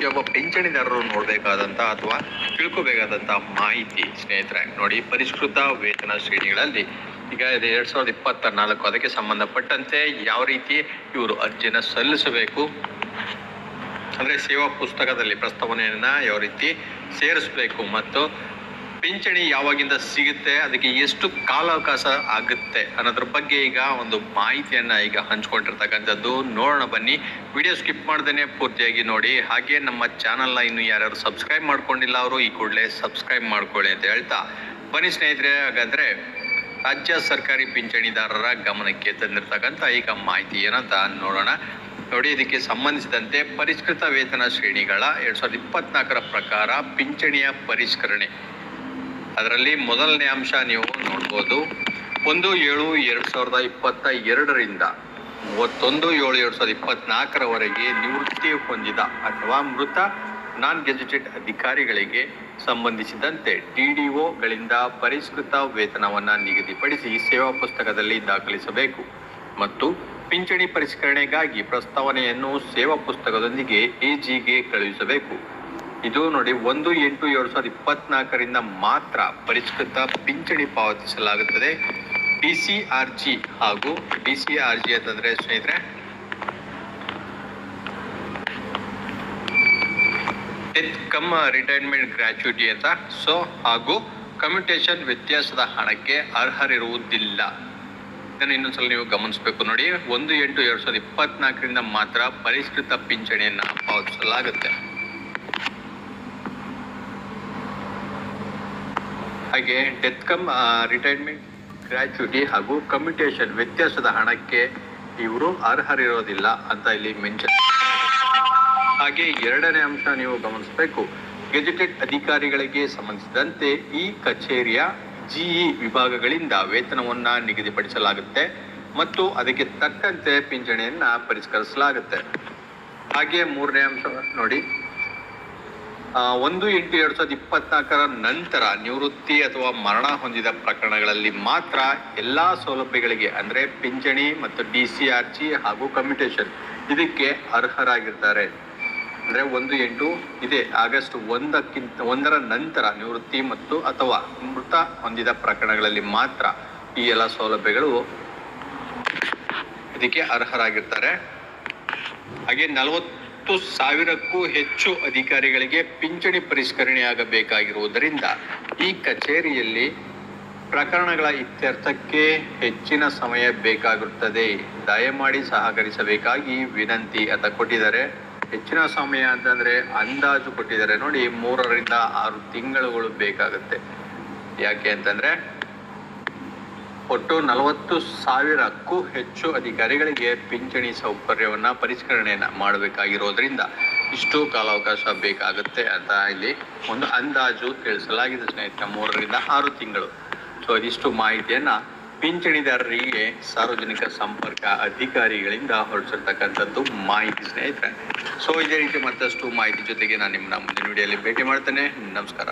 ಪ್ರತಿಯೊಬ್ಬ ಪಿಂಚಣಿದಾರರು ನೋಡಬೇಕಾದಂಥ ಅಥವಾ ತಿಳ್ಕೋಬೇಕಾದಂಥ ಮಾಹಿತಿ ಸ್ನೇಹಿತರೆ. ನೋಡಿ, ಪರಿಷ್ಕೃತ ವೇತನ ಶ್ರೇಣಿಗಳಲ್ಲಿ ಈಗ 2024 ಅದಕ್ಕೆ ಸಂಬಂಧಪಟ್ಟಂತೆ ಯಾವ ರೀತಿ ಇವರು ಅರ್ಜಿನ ಸಲ್ಲಿಸಬೇಕು, ಅಂದರೆ ಸೇವಾ ಪುಸ್ತಕದಲ್ಲಿ ಪ್ರಸ್ತಾವನೆಯನ್ನ ಯಾವ ರೀತಿ ಸೇರಿಸಬೇಕು ಮತ್ತು ಪಿಂಚಣಿ ಯಾವಾಗಿಂದ ಸಿಗುತ್ತೆ, ಅದಕ್ಕೆ ಎಷ್ಟು ಕಾಲಾವಕಾಶ ಆಗುತ್ತೆ ಅನ್ನೋದ್ರ ಬಗ್ಗೆ ಈಗ ಒಂದು ಮಾಹಿತಿಯನ್ನ ಈಗ ಹಂಚ್ಕೊಂಡಿರ್ತಕ್ಕಂಥದ್ದು. ನೋಡೋಣ ಬನ್ನಿ, ವಿಡಿಯೋ ಸ್ಕಿಪ್ ಮಾಡ್ದೇನೆ ಪೂರ್ತಿಯಾಗಿ ನೋಡಿ. ಹಾಗೆ ನಮ್ಮ ಚಾನಲ್ನ ಇನ್ನು ಯಾರ್ಯಾರು ಸಬ್ಸ್ಕ್ರೈಬ್ ಮಾಡ್ಕೊಂಡಿಲ್ಲ ಅವರು ಈ ಕೂಡಲೇ ಸಬ್ಸ್ಕ್ರೈಬ್ ಮಾಡ್ಕೊಳ್ಳಿ ಅಂತ ಹೇಳ್ತಾ ಬನ್ನಿ ಸ್ನೇಹಿತರೆ. ಹಾಗಾದ್ರೆ ರಾಜ್ಯ ಸರ್ಕಾರಿ ಪಿಂಚಣಿದಾರರ ಗಮನಕ್ಕೆ ತಂದಿರ್ತಕ್ಕಂಥ ಈಗ ಮಾಹಿತಿ ಏನಂತ ನೋಡೋಣ. ನೋಡಿ, ಇದಕ್ಕೆ ಸಂಬಂಧಿಸಿದಂತೆ ಪರಿಷ್ಕೃತ ವೇತನ ಶ್ರೇಣಿಗಳ 2024 ಪ್ರಕಾರ ಪಿಂಚಣಿಯ ಪರಿಷ್ಕರಣೆ, ಅದರಲ್ಲಿ ಮೊದಲನೇ ಅಂಶ ನೀವು ನೋಡ್ಬೋದು. 1/7/2022ರಿಂದ 31/7/2024 ನಿವೃತ್ತಿ ಹೊಂದಿದ ಅಥವಾ ಮೃತ ನಾನ್ ಗೆಜೆಟೆಡ್ ಅಧಿಕಾರಿಗಳಿಗೆ ಸಂಬಂಧಿಸಿದಂತೆ DDOಗಳಿಂದ ಪರಿಷ್ಕೃತ ವೇತನವನ್ನು ನಿಗದಿಪಡಿಸಿ ಸೇವಾ ಪುಸ್ತಕದಲ್ಲಿ ದಾಖಲಿಸಬೇಕು ಮತ್ತು ಪಿಂಚಣಿ ಪರಿಷ್ಕರಣೆಗಾಗಿ ಪ್ರಸ್ತಾವನೆಯನ್ನು ಸೇವಾ ಪುಸ್ತಕದೊಂದಿಗೆ AGಗೆ ಕಳುಹಿಸಬೇಕು. ಇದು ನೋಡಿ 1/8/2024 ಮಾತ್ರ ಪರಿಷ್ಕೃತ ಪಿಂಚಣಿ ಪಾವತಿಸಲಾಗುತ್ತದೆ. DCRG ಹಾಗೂ DCRG ಅಂತಂದ್ರೆ ಸ್ನೇಹಿತರೆ ಡೆತ್ ಕಮ್ ರಿಟೈರ್ಮೆಂಟ್ ಗ್ರಾಚ್ಯುಟಿ ಅಂತ. ಹಾಗೂ ಕಮ್ಯುಟೇಷನ್ ವ್ಯತ್ಯಾಸದ ಹಣಕ್ಕೆ ಅರ್ಹರಿರುವುದಿಲ್ಲ. ಇದನ್ನು ಇನ್ನೊಂದ್ಸಲ ನೀವು ಗಮನಿಸಬೇಕು. ನೋಡಿ, 1/8/2024 ಮಾತ್ರ ಪರಿಷ್ಕೃತ ಪಿಂಚಣಿಯನ್ನ ಪಾವತಿಸಲಾಗುತ್ತೆ. ಹಾಗೆ ಡೆತ್ ಕಮ್ ರಿಟೈರ್ಮೆಂಟ್ ಗ್ರಾಚ್ಯುಟಿ ಹಾಗೂ ಕಮ್ಯುಟೇಷನ್ ವ್ಯತ್ಯಾಸದ ಹಣಕ್ಕೆ ಇವರು ಅರ್ಹರಿರೋದಿಲ್ಲ ಅಂತ ಇಲ್ಲಿ ಮೆನ್ಷನ್. ಹಾಗೆ ಎರಡನೇ ಅಂಶ ನೀವು ಗಮನಿಸಬೇಕು. ಗೆಜೆಟೆಡ್ ಅಧಿಕಾರಿಗಳಿಗೆ ಸಂಬಂಧಿಸಿದಂತೆ ಈ ಕಚೇರಿಯ GE ವಿಭಾಗಗಳಿಂದ ವೇತನವನ್ನ ನಿಗದಿಪಡಿಸಲಾಗುತ್ತೆ ಮತ್ತು ಅದಕ್ಕೆ ತಕ್ಕಂತೆ ಪಿಂಚಣಿಯನ್ನ ಪರಿಷ್ಕರಿಸಲಾಗುತ್ತೆ. ಹಾಗೆ ಮೂರನೇ ಅಂಶ ನೋಡಿ, 1/8/2024 ನಂತರ ನಿವೃತ್ತಿ ಅಥವಾ ಮರಣ ಹೊಂದಿದ ಪ್ರಕರಣಗಳಲ್ಲಿ ಮಾತ್ರ ಎಲ್ಲಾ ಸೌಲಭ್ಯಗಳಿಗೆ ಅಂದರೆ ಪಿಂಚಣಿ ಮತ್ತು DCRG ಹಾಗೂ ಕಮ್ಯುಟೇಷನ್ ಇದಕ್ಕೆ ಅರ್ಹರಾಗಿರ್ತಾರೆ. ಅಂದರೆ 1/8 ಇದೆ ಆಗಸ್ಟ್ 1ರ ನಂತರ ನಿವೃತ್ತಿ ಮತ್ತು ಅಥವಾ ಮೃತ ಹೊಂದಿದ ಪ್ರಕರಣಗಳಲ್ಲಿ ಮಾತ್ರ ಈ ಎಲ್ಲ ಸೌಲಭ್ಯಗಳು ಇದಕ್ಕೆ ಅರ್ಹರಾಗಿರ್ತಾರೆ. ಹಾಗೆ 40,000ಕ್ಕೂ ಹೆಚ್ಚು ಅಧಿಕಾರಿಗಳಿಗೆ ಪಿಂಚಣಿ ಪರಿಷ್ಕರಣೆಯಾಗಬೇಕಾಗಿರುವುದರಿಂದ ಈ ಕಚೇರಿಯಲ್ಲಿ ಪ್ರಕರಣಗಳ ಇತ್ಯರ್ಥಕ್ಕೆ ಹೆಚ್ಚಿನ ಸಮಯ ಬೇಕಾಗಿರುತ್ತದೆ. ದಯಮಾಡಿ ಸಹಕರಿಸಬೇಕಾಗಿ ವಿನಂತಿ ಅಂತ ಕೊಟ್ಟಿದ್ದಾರೆ. ಹೆಚ್ಚಿನ ಸಮಯ ಅಂತಂದ್ರೆ ಅಂದಾಜು ಕೊಟ್ಟಿದ್ದಾರೆ ನೋಡಿ, 3 ರಿಂದ 6 ತಿಂಗಳುಗಳು ಬೇಕಾಗುತ್ತೆ. ಯಾಕೆ ಅಂತಂದ್ರೆ ಒಟ್ಟು 40,000ಕ್ಕೂ ಹೆಚ್ಚು ಅಧಿಕಾರಿಗಳಿಗೆ ಪಿಂಚಣಿ ಸೌಕರ್ಯವನ್ನ ಪರಿಷ್ಕರಣೆಯನ್ನ ಮಾಡಬೇಕಾಗಿರೋದ್ರಿಂದ ಇಷ್ಟು ಕಾಲಾವಕಾಶ ಬೇಕಾಗುತ್ತೆ ಅಂತ ಇಲ್ಲಿ ಒಂದು ಅಂದಾಜು ತಿಳಿಸಲಾಗಿದೆ ಸ್ನೇಹಿತರೆ, 3 ರಿಂದ 6 ತಿಂಗಳು. ಸೊ ಇದಿಷ್ಟು ಮಾಹಿತಿಯನ್ನ ಪಿಂಚಣಿದಾರರಿಗೆ ಸಾರ್ವಜನಿಕ ಸಂಪರ್ಕ ಅಧಿಕಾರಿಗಳಿಂದ ಹೊರಡಿಸಿರ್ತಕ್ಕಂಥದ್ದು ಮಾಹಿತಿ ಸ್ನೇಹಿತರೆ. ಸೊ ಇದೇ ರೀತಿ ಮತ್ತಷ್ಟು ಮಾಹಿತಿ ಜೊತೆಗೆ ನಾನು ನಿಮ್ಮನ್ನ ಮುಂದಿನ ವಿಡಿಯೋಲಿ ಭೇಟಿ ಮಾಡ್ತೇನೆ. ನಮಸ್ಕಾರ.